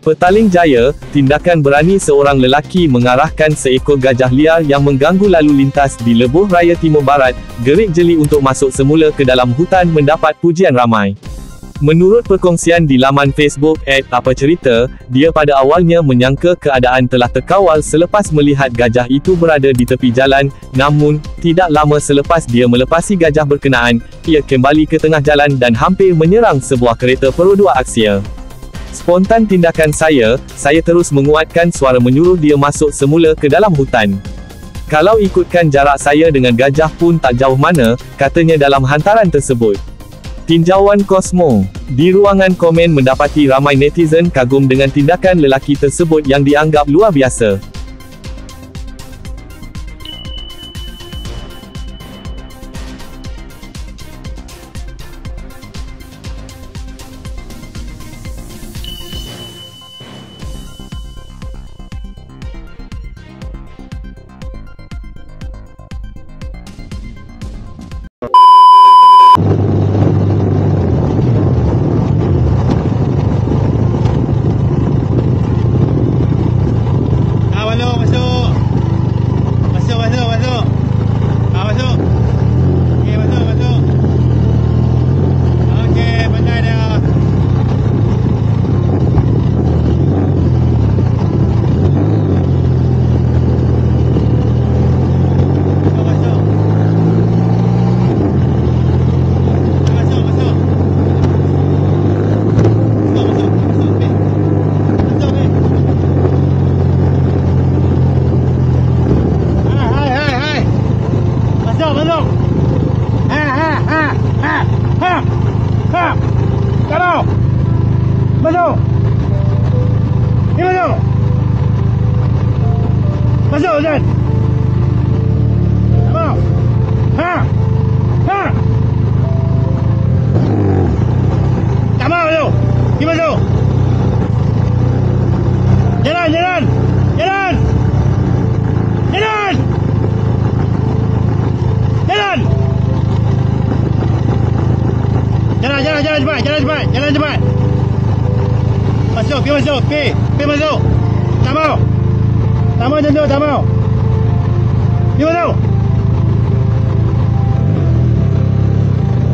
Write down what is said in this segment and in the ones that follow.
Petaling Jaya, tindakan berani seorang lelaki mengarahkan seekor gajah liar yang mengganggu lalu lintas di Lebuh Raya Timur Barat, gerik-jeli untuk masuk semula ke dalam hutan mendapat pujian ramai. Menurut perkongsian di laman Facebook @apacerita, dia pada awalnya menyangka keadaan telah terkawal selepas melihat gajah itu berada di tepi jalan, namun, tidak lama selepas dia melepasi gajah berkenaan, ia kembali ke tengah jalan dan hampir menyerang sebuah kereta perodua aksia. Spontan tindakan saya terus menguatkan suara menyuruh dia masuk semula ke dalam hutan. Kalau ikutkan jarak saya dengan gajah pun tak jauh mana, katanya dalam hantaran tersebut. Tinjauan Kosmo. Di ruangan komen mendapati ramai netizen kagum dengan tindakan lelaki tersebut yang dianggap luar biasa. Masuk Ustaz. Mau. Ha. Ha. Tak mau tu. Pergi masuk. Jalan. Jalan. Jalan. Jalan. Jalan. Jalan cepat. Jalan cepat. Jalan cepat. Masuk. Pergi masuk. Pergi masuk. Tak mau. Tak mau macam tu, tak mau. Pergi masuk.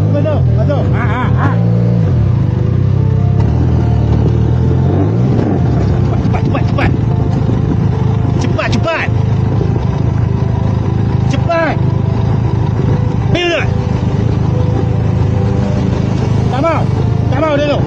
Pergi masuk, masuk. Ha. Cepat. Cepat. Pergi masuk. Tak mau. Duduk.